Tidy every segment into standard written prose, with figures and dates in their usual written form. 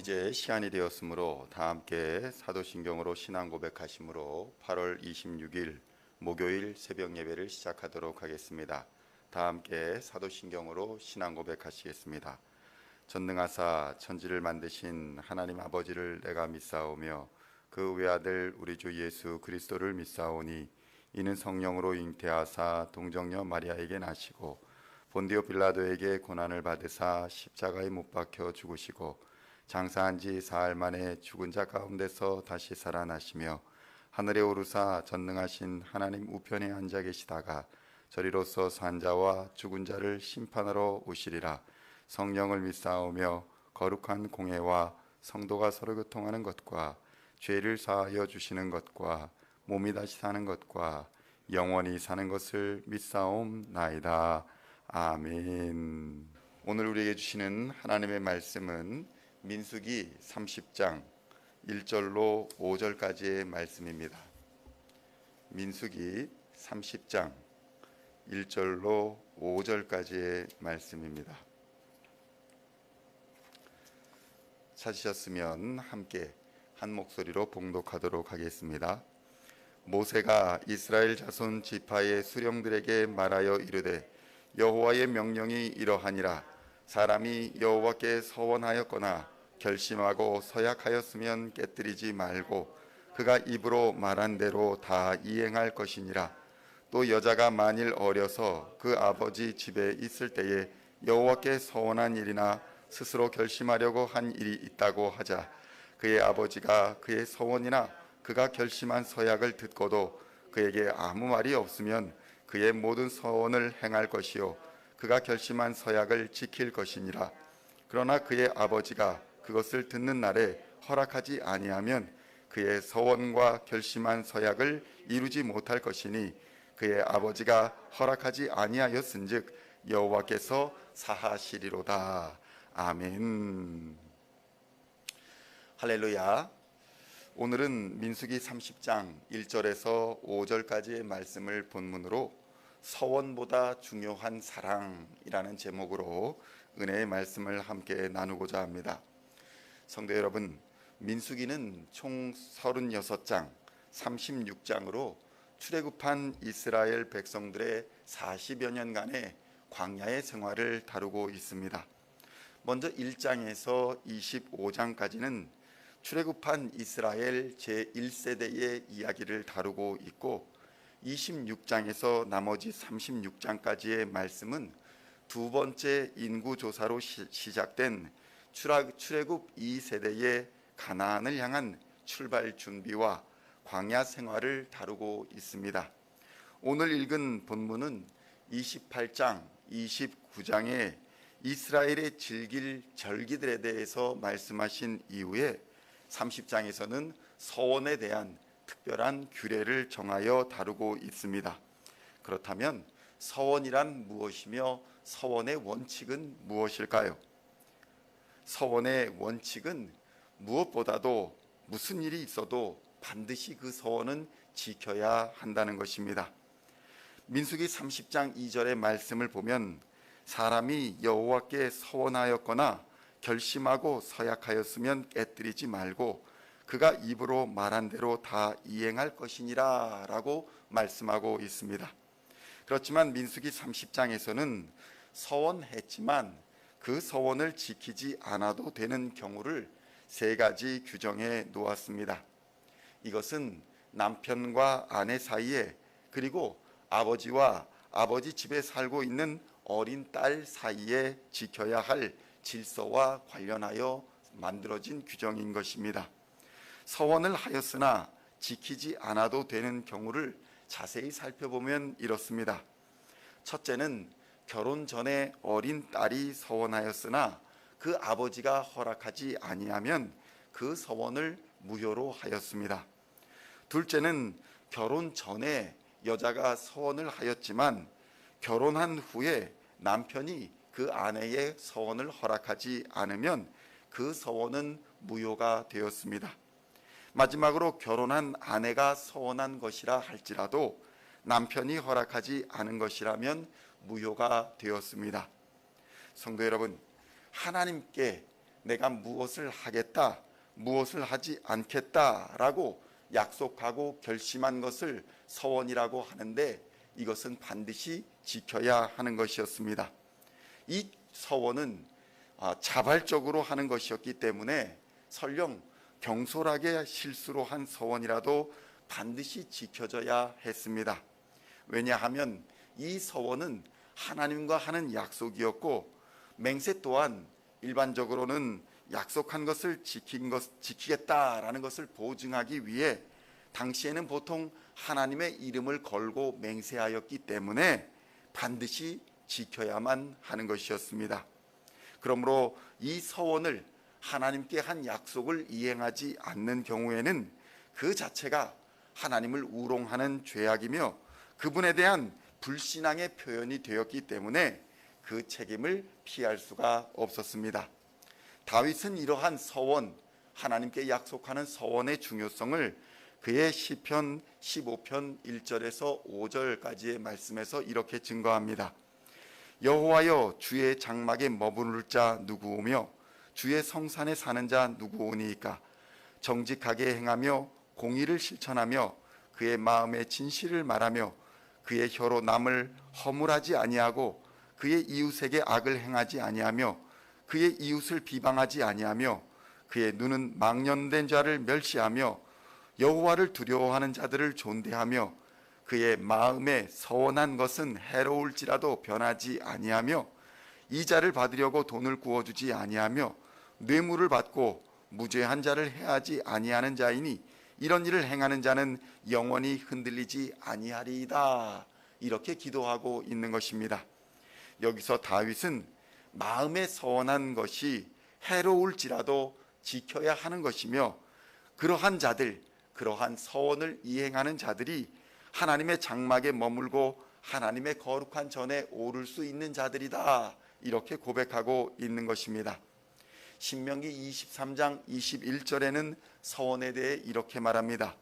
이제 시간이 되었으므로 다 함께 사도신경으로 신앙 고백하심으로 8월 26일 목요일 새벽 예배를 시작하도록 하겠습니다. 다 함께 사도신경으로 신앙 고백하시겠습니다. 전능하사 천지를 만드신 하나님 아버지를 내가 믿사오며 그 외아들 우리 주 예수 그리스도를 믿사오니 이는 성령으로 잉태하사 동정녀 마리아에게 나시고 본디오 빌라도에게 고난을 받으사 십자가에 못 박혀 죽으시고 장사한 지 사흘 만에 죽은 자 가운데서 다시 살아나시며 하늘에 오르사 전능하신 하나님 우편에 앉아 계시다가 저리로서 산 자와 죽은 자를 심판하러 오시리라. 성령을 믿사오며 거룩한 공회와 성도가 서로 교통하는 것과 죄를 사하여 주시는 것과 몸이 다시 사는 것과 영원히 사는 것을 믿사옵나이다. 아멘. 오늘 우리에게 주시는 하나님의 말씀은 민수기 30장 1절로 5절까지의 말씀입니다. 민수기 30장 1절로 5절까지의 말씀입니다. 찾으셨으면 함께 한 목소리로 봉독하도록 하겠습니다. 모세가 이스라엘 자손 지파의 수령들에게 말하여 이르되 여호와의 명령이 이러하니라. 사람이 여호와께 서원하였거나 결심하고 서약하였으면 깨뜨리지 말고 그가 입으로 말한 대로 다 이행할 것이니라. 또 여자가 만일 어려서 그 아버지 집에 있을 때에 여호와께 서원한 일이나 스스로 결심하려고 한 일이 있다고 하자 그의 아버지가 그의 서원이나 그가 결심한 서약을 듣고도 그에게 아무 말이 없으면 그의 모든 서원을 행할 것이요 그가 결심한 서약을 지킬 것이니라. 그러나 그의 아버지가 그것을 듣는 날에 허락하지 아니하면 그의 서원과 결심한 서약을 이루지 못할 것이니 그의 아버지가 허락하지 아니하였은즉 여호와께서 사하시리로다. 아멘. 할렐루야. 오늘은 민수기 30장 1절에서 5절까지의 말씀을 본문으로 서원보다 중요한 사랑이라는 제목으로 은혜의 말씀을 함께 나누고자 합니다. 성도 여러분, 민수기는 총 36장 36장으로 출애굽한 이스라엘 백성들의 40여 년간의 광야의 생활을 다루고 있습니다. 먼저 1장에서 25장까지는 출애굽한 이스라엘 제1세대의 이야기를 다루고 있고 26장에서 나머지 36장까지의 말씀은 두 번째 인구조사로 시작된 출애굽 2세대의 가나안을 향한 출발 준비와 광야 생활을 다루고 있습니다. 오늘 읽은 본문은 28장, 29장에 이스라엘의 즐길 절기들에 대해서 말씀하신 이후에 30장에서는 서원에 대한 특별한 규례를 정하여 다루고 있습니다. 그렇다면 서원이란 무엇이며 서원의 원칙은 무엇일까요? 서원의 원칙은 무엇보다도 무슨 일이 있어도 반드시 그 서원은 지켜야 한다는 것입니다. 민수기 30장 2절의 말씀을 보면 사람이 여호와께 서원하였거나 결심하고 서약하였으면 깨뜨리지 말고 그가 입으로 말한 대로 다 이행할 것이니라 라고 말씀하고 있습니다. 그렇지만 민수기 30장에서는 서원했지만 그 서원을 지키지 않아도 되는 경우를 세 가지 규정해 놓았습니다. 이것은 남편과 아내 사이에 그리고 아버지와 아버지 집에 살고 있는 어린 딸 사이에 지켜야 할 질서와 관련하여 만들어진 규정인 것입니다. 서원을 하였으나 지키지 않아도 되는 경우를 자세히 살펴보면 이렇습니다. 첫째는 결혼 전에 어린 딸이 서원하였으나 그 아버지가 허락하지 아니하면 그 서원을 무효로 하였습니다. 둘째는 결혼 전에 여자가 서원을 하였지만 결혼한 후에 남편이 그 아내의 서원을 허락하지 않으면 그 서원은 무효가 되었습니다. 마지막으로 결혼한 아내가 서원한 것이라 할지라도 남편이 허락하지 않은 것이라면 무효가 되었습니다. 성도 여러분, 하나님께 내가 무엇을 하겠다, 무엇을 하지 않겠다라고 약속하고 결심한 것을 서원이라고 하는데, 이것은 반드시 지켜야 하는 것이었습니다. 이 서원은 자발적으로 하는 것이었기 때문에 설령 경솔하게 실수로 한 서원이라도 반드시 지켜져야 했습니다. 왜냐하면 이 서원은 하나님과 하는 약속이었고, 맹세 또한 일반적으로는 약속한 것을 지키겠다라는 것을 보증하기 위해 당시에는 보통 하나님의 이름을 걸고 맹세하였기 때문에 반드시 지켜야만 하는 것이었습니다. 그러므로 이 서원을, 하나님께 한 약속을 이행하지 않는 경우에는 그 자체가 하나님을 우롱하는 죄악이며 그분에 대한 불신앙의 표현이 되었기 때문에 그 책임을 피할 수가 없었습니다. 다윗은 이러한 서원, 하나님께 약속하는 서원의 중요성을 그의 시편 15편 1절에서 5절까지의 말씀에서 이렇게 증거합니다. 여호와여, 주의 장막에 머무를 자 누구오며 주의 성산에 사는 자 누구오니이까? 정직하게 행하며 공의를 실천하며 그의 마음에 진실을 말하며 그의 혀로 남을 허물하지 아니하고 그의 이웃에게 악을 행하지 아니하며 그의 이웃을 비방하지 아니하며 그의 눈은 망령된 자를 멸시하며 여호와를 두려워하는 자들을 존대하며 그의 마음에 서원한 것은 해로울지라도 변하지 아니하며 이자를 받으려고 돈을 구워주지 아니하며 뇌물을 받고 무죄한 자를 해하지 아니하는 자이니 이런 일을 행하는 자는 영원히 흔들리지 아니하리이다. 이렇게 기도하고 있는 것입니다. 여기서 다윗은 마음에 서원한 것이 해로울지라도 지켜야 하는 것이며, 그러한 자들, 그러한 서원을 이행하는 자들이 하나님의 장막에 머물고 하나님의 거룩한 전에 오를 수 있는 자들이다. 이렇게 고백하고 있는 것입니다. 신명기 23장 21절에는 서원에 대해 이렇게 말합니다.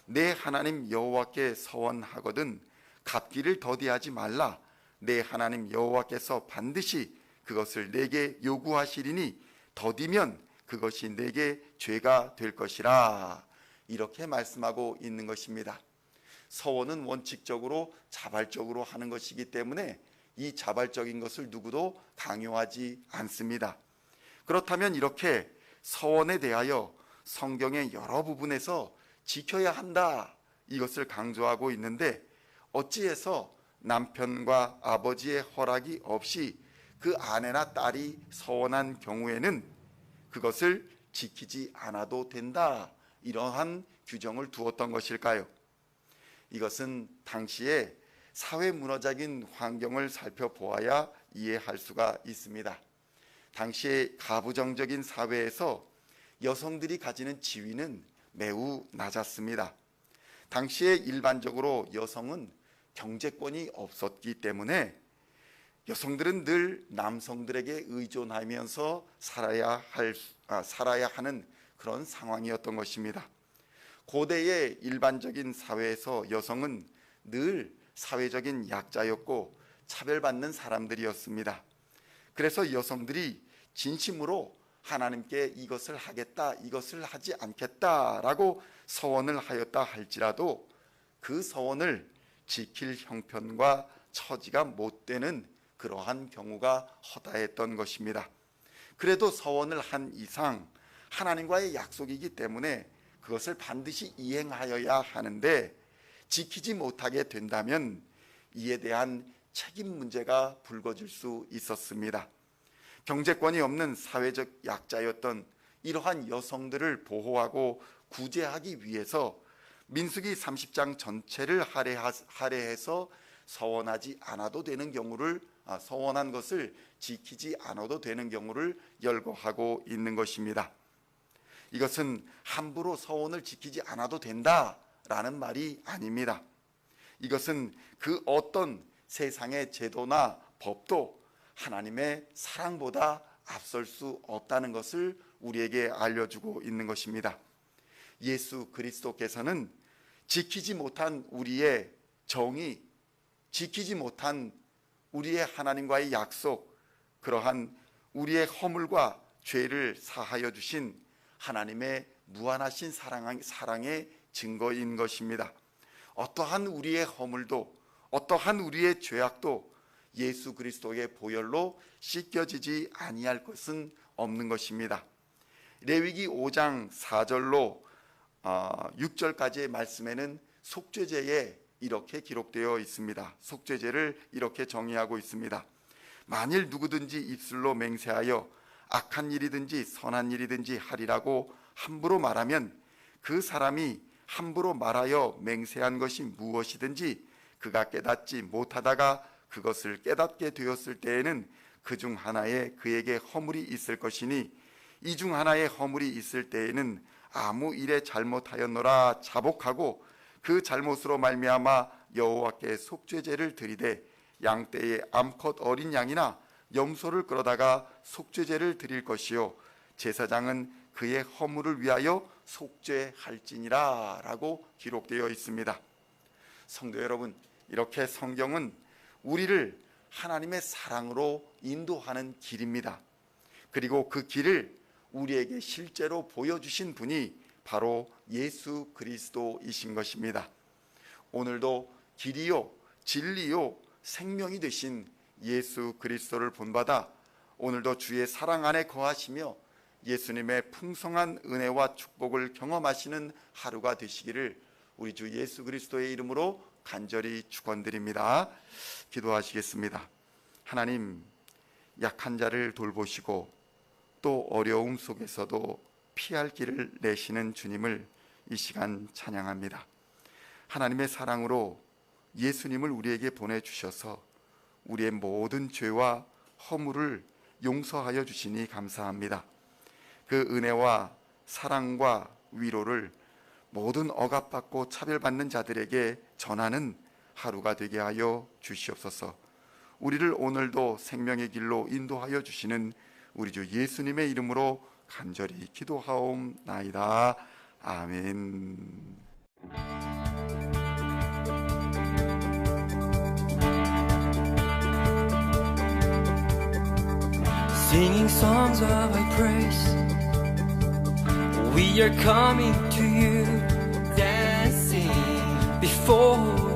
내 하나님 여호와께 서원하거든 갚기를 더디하지 말라. 내 하나님 여호와께서 반드시 그것을 내게 요구하시리니 더디면 그것이 내게 죄가 될 것이라. 이렇게 말씀하고 있는 것입니다. 서원은 원칙적으로 자발적으로 하는 것이기 때문에 이 자발적인 것을 누구도 강요하지 않습니다. 그렇다면 이렇게 서원에 대하여 성경의 여러 부분에서 지켜야 한다, 이것을 강조하고 있는데, 어찌해서 남편과 아버지의 허락이 없이 그 아내나 딸이 서원한 경우에는 그것을 지키지 않아도 된다, 이러한 규정을 두었던 것일까요? 이것은 당시에 사회 문화적인 환경을 살펴보아야 이해할 수가 있습니다. 당시의 가부장적인 사회에서 여성들이 가지는 지위는 매우 낮았습니다. 당시에 일반적으로 여성은 경제권이 없었기 때문에 여성들은 늘 남성들에게 의존하면서 살아야 하는 그런 상황이었던 것입니다. 고대의 일반적인 사회에서 여성은 늘 사회적인 약자였고 차별받는 사람들이었습니다. 그래서 여성들이 진심으로 하나님께 이것을 하겠다, 이것을 하지 않겠다라고 서원을 하였다 할지라도 그 서원을 지킬 형편과 처지가 못 되는 그러한 경우가 허다했던 것입니다. 그래도 서원을 한 이상 하나님과의 약속이기 때문에 그것을 반드시 이행하여야 하는데, 지키지 못하게 된다면 이에 대한 책임 문제가 불거질 수 있었습니다. 경제권이 없는 사회적 약자였던 이러한 여성들을 보호하고 구제하기 위해서 민수기 30장 전체를 할애해서 서원하지 않아도 되는 경우를, 서원한 것을 지키지 않아도 되는 경우를 열거하고 있는 것입니다. 이것은 함부로 서원을 지키지 않아도 된다라는 말이 아닙니다. 이것은 그 어떤 세상의 제도나 법도 하나님의 사랑보다 앞설 수 없다는 것을 우리에게 알려주고 있는 것입니다. 예수 그리스도께서는 지키지 못한 우리의 정의, 지키지 못한 우리의 하나님과의 약속, 그러한 우리의 허물과 죄를 사하여 주신 하나님의 무한하신 사랑의 증거인 것입니다. 어떠한 우리의 허물도 어떠한 우리의 죄악도 예수 그리스도의 보혈로 씻겨지지 아니할 것은 없는 것입니다. 레위기 5장 4절로 6절까지의 말씀에는 속죄제에 이렇게 기록되어 있습니다. 속죄제를 이렇게 정의하고 있습니다. 만일 누구든지 입술로 맹세하여 악한 일이든지 선한 일이든지 하리라고 함부로 말하면 그 사람이 함부로 말하여 맹세한 것이 무엇이든지 그가 깨닫지 못하다가 그것을 깨닫게 되었을 때에는 그 중 하나에 그에게 허물이 있을 것이니 이 중 하나에 허물이 있을 때에는 아무 일에 잘못하였노라 자복하고 그 잘못으로 말미암아 여호와께 속죄제를 드리되 양떼의 암컷 어린 양이나 염소를 끌어다가 속죄제를 드릴 것이요 제사장은 그의 허물을 위하여 속죄할지니라 라고 기록되어 있습니다. 성도 여러분, 이렇게 성경은 우리를 하나님의 사랑으로 인도하는 길입니다. 그리고 그 길을 우리에게 실제로 보여주신 분이 바로 예수 그리스도이신 것입니다. 오늘도 길이요 진리요 생명이 되신 예수 그리스도를 본받아 오늘도 주의 사랑 안에 거하시며 예수님의 풍성한 은혜와 축복을 경험하시는 하루가 되시기를 우리 주 예수 그리스도의 이름으로 간절히 축원드립니다. 기도하시겠습니다. 하나님, 약한 자를 돌보시고 또 어려움 속에서도 피할 길을 내시는 주님을 이 시간 찬양합니다. 하나님의 사랑으로 예수님을 우리에게 보내주셔서 우리의 모든 죄와 허물을 용서하여 주시니 감사합니다. 그 은혜와 사랑과 위로를 모든 억압받고 차별받는 자들에게 전하는 하루가 되게 하여 주시옵소서. 우리를 오늘도 생명의 길로 인도하여 주시는 우리 주 예수님의 이름으로 간절히 기도하옵나이다. 아멘. Singing songs of thy praise, we are coming to you, dancing before